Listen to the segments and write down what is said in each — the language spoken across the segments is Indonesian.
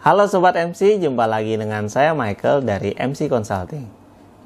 Halo Sobat MC, jumpa lagi dengan saya Michael dari MC Consulting.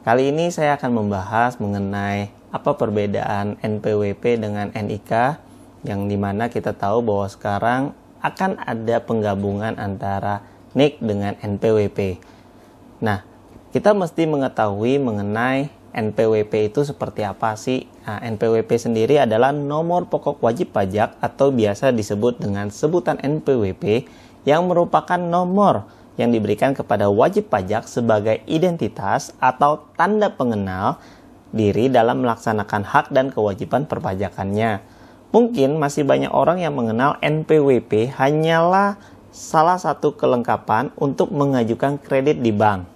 Kali ini saya akan membahas mengenai apa perbedaan NPWP dengan NIK, yang dimana kita tahu bahwa sekarang akan ada penggabungan antara NIK dengan NPWP. Nah, kita mesti mengetahui mengenai NPWP itu seperti apa sih. Nah, NPWP sendiri adalah nomor pokok wajib pajak atau biasa disebut dengan sebutan NPWP, yang merupakan nomor yang diberikan kepada wajib pajak sebagai identitas atau tanda pengenal diri dalam melaksanakan hak dan kewajiban perpajakannya. Mungkin masih banyak orang yang mengenal NPWP hanyalah salah satu kelengkapan untuk mengajukan kredit di bank,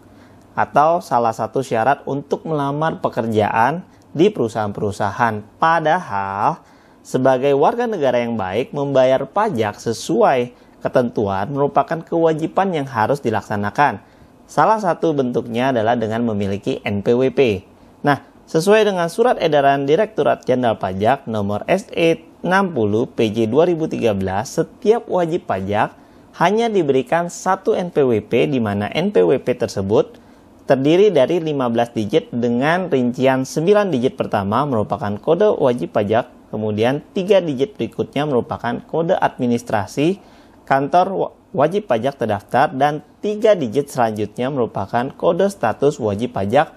atau salah satu syarat untuk melamar pekerjaan di perusahaan-perusahaan. Padahal, sebagai warga negara yang baik, membayar pajak sesuai ketentuan merupakan kewajiban yang harus dilaksanakan. Salah satu bentuknya adalah dengan memiliki NPWP. Nah, sesuai dengan Surat Edaran Direktorat Jenderal Pajak nomor SE 60 PJ 2013, setiap wajib pajak hanya diberikan satu NPWP, di mana NPWP tersebut terdiri dari 15 digit dengan rincian 9 digit pertama merupakan kode wajib pajak, kemudian 3 digit berikutnya merupakan kode administrasi kantor wajib pajak terdaftar, dan 3 digit selanjutnya merupakan kode status wajib pajak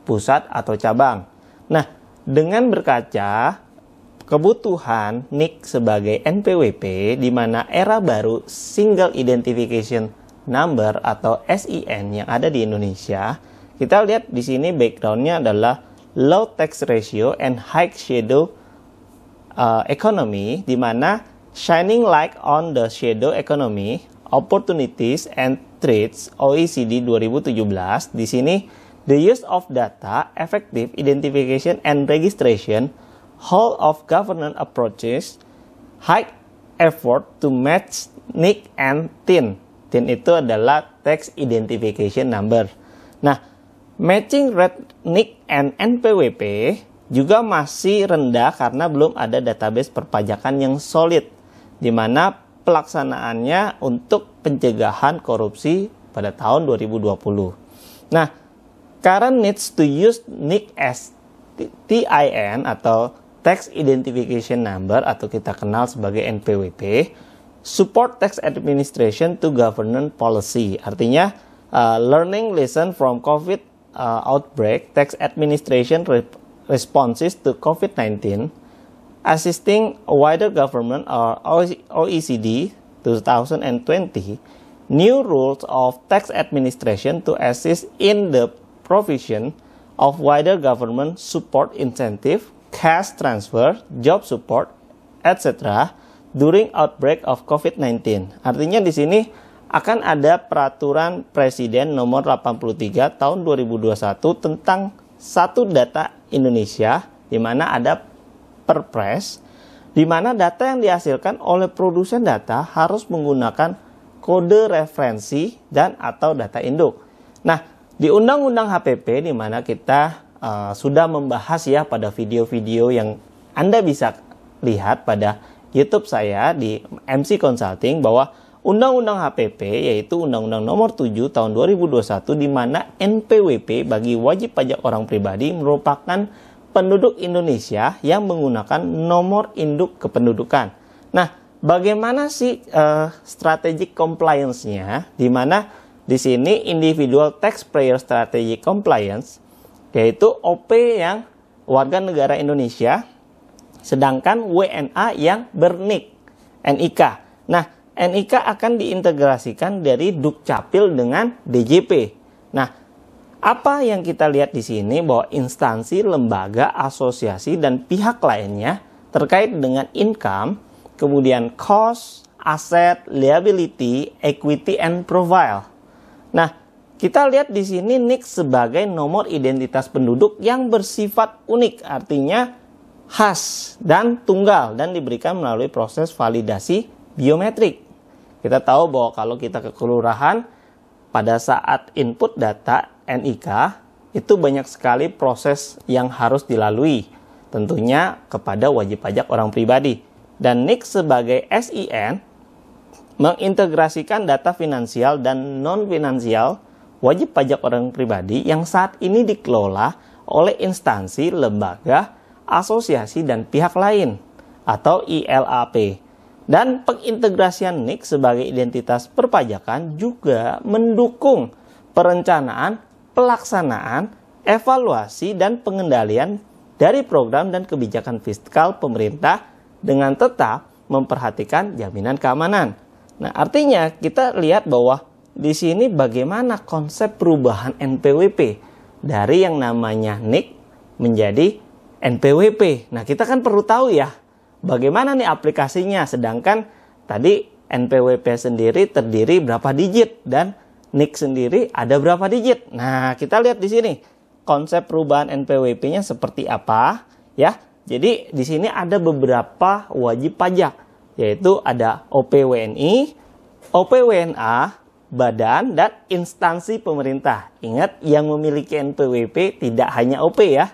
pusat atau cabang. Nah, dengan berkaca kebutuhan NIK sebagai NPWP, di mana era baru Single Identification Number atau SIN yang ada di Indonesia, kita lihat di sini backgroundnya adalah low tax ratio and high shadow economy, di mana shining light on the shadow economy, opportunities and threats OECD 2017. Di sini, the use of data, effective identification and registration, whole of government approaches, high effort to match NIK and TIN. TIN itu adalah Tax Identification Number. Nah, matching rate NIK and NPWP juga masih rendah karena belum ada database perpajakan yang solid, di mana pelaksanaannya untuk pencegahan korupsi pada tahun 2020. Nah, current needs to use NIK as TIN atau Tax Identification Number, atau kita kenal sebagai NPWP, support tax administration to governance policy. Artinya, learning lesson from COVID outbreak, tax administration responses to COVID-19, assisting a wider government or OECD 2020, new rules of tax administration to assist in the provision of wider government support incentive, cash transfer, job support, etc. during outbreak of COVID-19. Artinya di sini akan ada peraturan Presiden nomor 83 tahun 2021 tentang satu data Indonesia, di mana ada Perpres, di mana data yang dihasilkan oleh produsen data harus menggunakan kode referensi dan atau data induk. Nah, di Undang-Undang HPP, di mana kita sudah membahas ya pada video-video yang Anda bisa lihat pada YouTube saya di MC Consulting, bahwa Undang-Undang HPP yaitu Undang-Undang Nomor 7 Tahun 2021, di mana NPWP bagi wajib pajak orang pribadi merupakan penduduk Indonesia yang menggunakan nomor induk kependudukan. Nah, bagaimana sih strategic compliance-nya? Di mana di sini individual taxpayer strategic compliance, yaitu OP yang warga negara Indonesia, sedangkan WNA yang berNIK, NIK. Nah, NIK akan diintegrasikan dari Dukcapil dengan DJP. Nah, apa yang kita lihat di sini, bahwa instansi, lembaga, asosiasi, dan pihak lainnya terkait dengan income, kemudian cost, aset, liability, equity, and profile. Nah, kita lihat di sini NIK sebagai nomor identitas penduduk yang bersifat unik, artinya khas dan tunggal, dan diberikan melalui proses validasi biometrik. Kita tahu bahwa kalau kita ke kelurahan, pada saat input data NIK, itu banyak sekali proses yang harus dilalui, tentunya kepada wajib pajak orang pribadi. Dan NIK sebagai SIN mengintegrasikan data finansial dan non-finansial wajib pajak orang pribadi yang saat ini dikelola oleh instansi, lembaga, asosiasi, dan pihak lain atau ILAP. Dan pengintegrasian NIK sebagai identitas perpajakan juga mendukung perencanaan, pelaksanaan, evaluasi, dan pengendalian dari program dan kebijakan fiskal pemerintah dengan tetap memperhatikan jaminan keamanan. Nah, artinya kita lihat bahwa di sini bagaimana konsep perubahan NPWP dari yang namanya NIK menjadi NPWP. Nah, kita kan perlu tahu ya, bagaimana nih aplikasinya, sedangkan tadi NPWP sendiri terdiri berapa digit dan NIK sendiri ada berapa digit. Nah, kita lihat di sini konsep perubahan NPWP-nya seperti apa ya. Jadi di sini ada beberapa wajib pajak, yaitu ada OPWNI, OPWNA, badan, dan instansi pemerintah. Ingat, yang memiliki NPWP tidak hanya OP ya.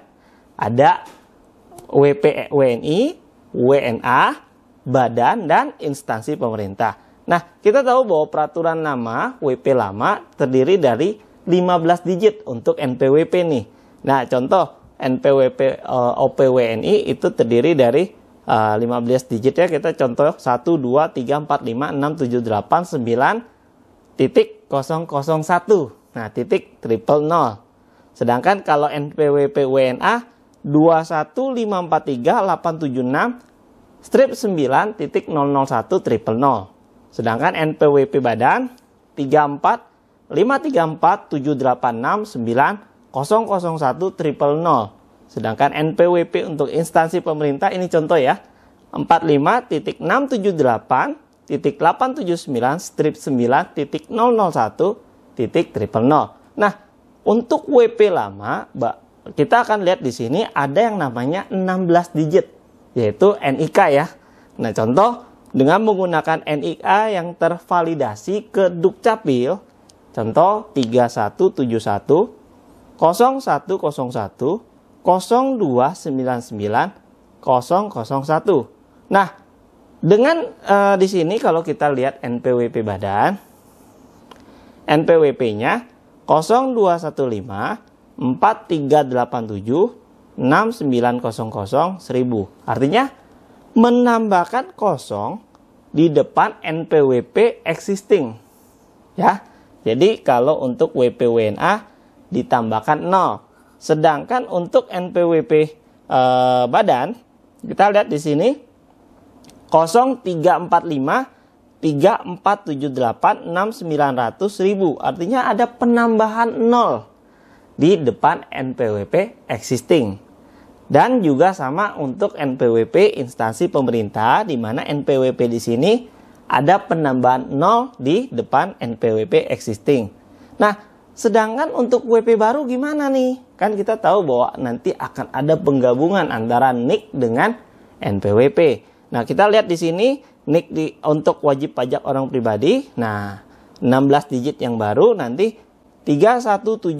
Ada WPWNI, WNA, badan, dan instansi pemerintah. Nah, kita tahu bahwa peraturan nama WP lama terdiri dari 15 digit untuk NPWP nih. Nah, contoh NPWP OPWNI itu terdiri dari 15 digit ya. Kita contoh 1, 2, 3, 4, 5, 6, 7, 8, 9, titik 001. Nah, titik 000. Sedangkan kalau NPWP WNA 21543 876 strip 9 titik 001 000. Sedangkan NPWP badan 34 534 786 9 001 000. Sedangkan NPWP untuk instansi pemerintah ini contoh ya, 45.678.879 strip 9.001.000. Nah, untuk WP lama, kita akan lihat di sini ada yang namanya 16 digit, yaitu NIK ya. Nah, contoh dengan menggunakan NIK yang tervalidasi ke Dukcapil, contoh 3171 0101 0299 001. Nah, dengan di sini kalau kita lihat NPWP badan, NPWP-nya 0215 4387 6900 1000. Artinya menambahkan kosong di depan NPWP existing. Ya. Jadi kalau untuk WPWNA ditambahkan 0. Sedangkan untuk NPWP badan, kita lihat di sini 0345 3478 6900 1000. Artinya ada penambahan 0 di depan NPWP existing. Dan juga sama untuk NPWP instansi pemerintah, di mana NPWP di sini ada penambahan 0 di depan NPWP existing. Nah, sedangkan untuk WP baru gimana nih? Kan kita tahu bahwa nanti akan ada penggabungan antara NIK dengan NPWP. Nah, kita lihat di sini NIK untuk wajib pajak orang pribadi. Nah, 16 digit yang baru nanti 3172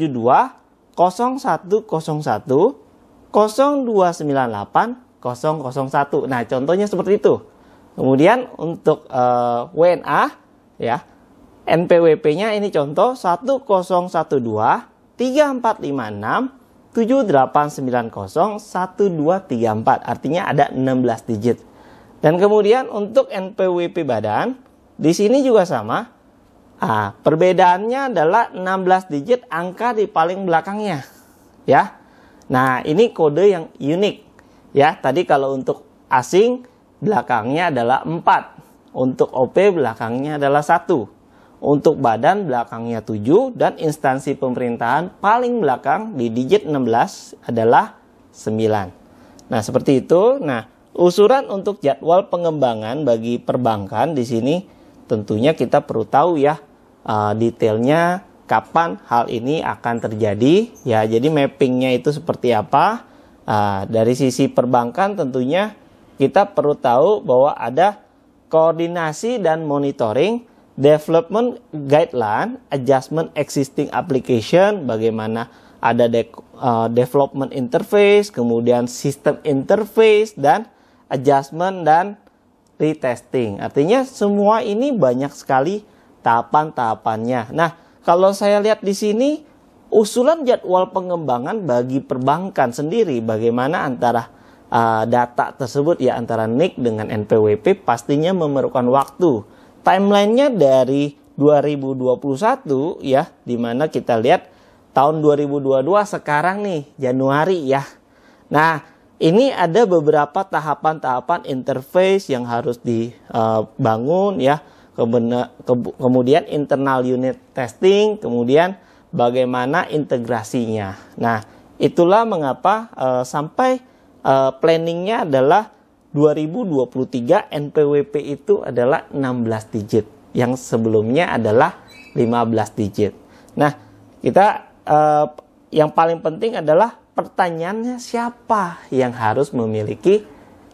0101 0298 001. Nah, contohnya seperti itu. Kemudian untuk WNA ya, NPWP-nya ini contoh 1012 3456 7890 1234. Artinya ada 16 digit. Dan kemudian untuk NPWP badan di sini juga sama. Perbedaannya adalah 16 digit angka di paling belakangnya. Ya. Nah, ini kode yang unik. Ya, tadi kalau untuk asing belakangnya adalah 4. Untuk OP belakangnya adalah 1. Untuk badan belakangnya 7 dan instansi pemerintahan paling belakang di digit 16 adalah 9. Nah, seperti itu. Nah, usulan untuk jadwal pengembangan bagi perbankan di sini tentunya kita perlu tahu ya detailnya kapan hal ini akan terjadi. Ya, jadi mappingnya itu seperti apa. Dari sisi perbankan tentunya kita perlu tahu bahwa ada koordinasi dan monitoring, development guideline, adjustment existing application, bagaimana ada development interface, kemudian system interface, dan adjustment dan retesting. Artinya semua ini banyak sekali tahapan-tahapannya. Nah, kalau saya lihat di sini usulan jadwal pengembangan bagi perbankan sendiri, bagaimana antara data tersebut ya, antara NIC dengan NPWP pastinya memerlukan waktu. Timelinenya dari 2021 ya, dimana kita lihat tahun 2022 sekarang nih Januari ya. Nah, ini ada beberapa tahapan-tahapan interface yang harus dibangun ya. Kemudian internal unit testing, kemudian bagaimana integrasinya. Nah, itulah mengapa sampai planningnya adalah 2023 NPWP itu adalah 16 digit. Yang sebelumnya adalah 15 digit. Nah, kita yang paling penting adalah pertanyaannya siapa yang harus memiliki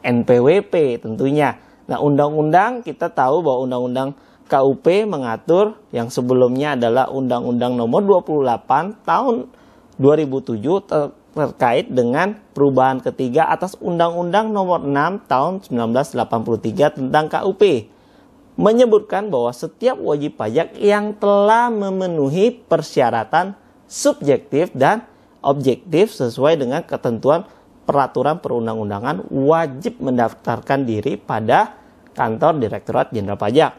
NPWP tentunya. Nah, undang-undang kita tahu bahwa undang-undang KUP mengatur yang sebelumnya adalah Undang-Undang Nomor 28 Tahun 2007 terkait dengan perubahan ketiga atas Undang-Undang Nomor 6 Tahun 1983 tentang KUP. Menyebutkan bahwa setiap wajib pajak yang telah memenuhi persyaratan subjektif dan objektif sesuai dengan ketentuan peraturan perundang-undangan wajib mendaftarkan diri pada kantor Direktorat Jenderal Pajak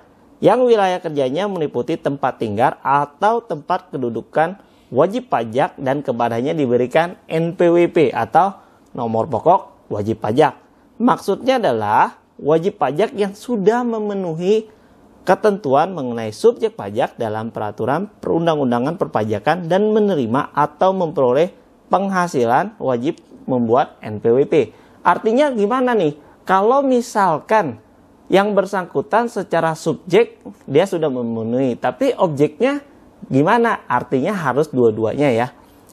yang wilayah kerjanya meliputi tempat tinggal atau tempat kedudukan wajib pajak dan kepadanya diberikan NPWP atau nomor pokok wajib pajak. Maksudnya adalah wajib pajak yang sudah memenuhi ketentuan mengenai subjek pajak dalam peraturan perundang-undangan perpajakan dan menerima atau memperoleh penghasilan wajib membuat NPWP. Artinya gimana nih? Kalau misalkan yang bersangkutan secara subjek dia sudah memenuhi, tapi objeknya gimana? Artinya harus dua-duanya ya.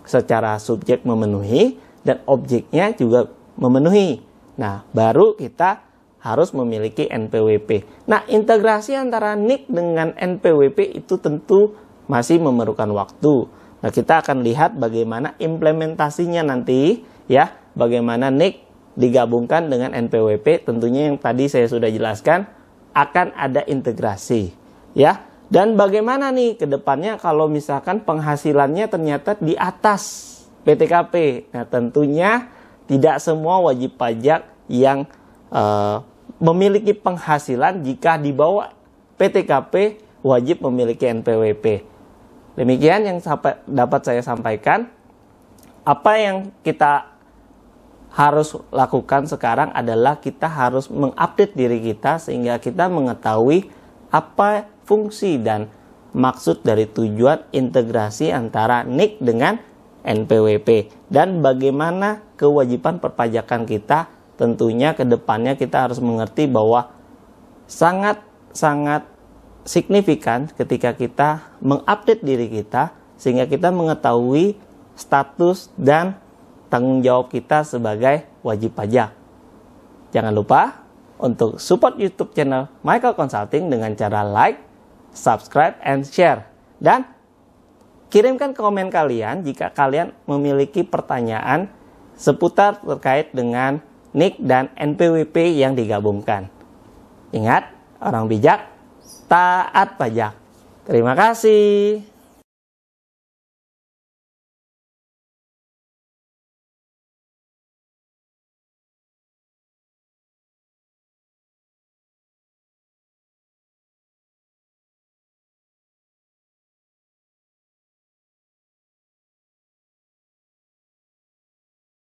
Secara subjek memenuhi dan objeknya juga memenuhi. Nah, baru kita harus memiliki NPWP. Nah, integrasi antara NIC dengan NPWP itu tentu masih memerlukan waktu. Nah, kita akan lihat bagaimana implementasinya nanti ya, bagaimana NIC digabungkan dengan NPWP, tentunya yang tadi saya sudah jelaskan akan ada integrasi ya. Dan bagaimana nih ke depannya kalau misalkan penghasilannya ternyata di atas PTKP. Nah, tentunya tidak semua wajib pajak yang memiliki penghasilan jika di bawah PTKP wajib memiliki NPWP. Demikian yang dapat saya sampaikan. Apa yang kita harus lakukan sekarang adalah kita harus mengupdate diri kita sehingga kita mengetahui apa fungsi dan maksud dari tujuan integrasi antara NIC dengan NPWP dan bagaimana kewajiban perpajakan kita. Tentunya ke depannya kita harus mengerti bahwa sangat signifikan ketika kita mengupdate diri kita sehingga kita mengetahui status dan tanggung jawab kita sebagai wajib pajak. Jangan lupa untuk support YouTube channel Michael Consulting dengan cara like, subscribe, and share. Dan kirimkan komen kalian jika kalian memiliki pertanyaan seputar terkait dengan NIC dan NPWP yang digabungkan. Ingat, orang bijak taat pajak. Terima kasih.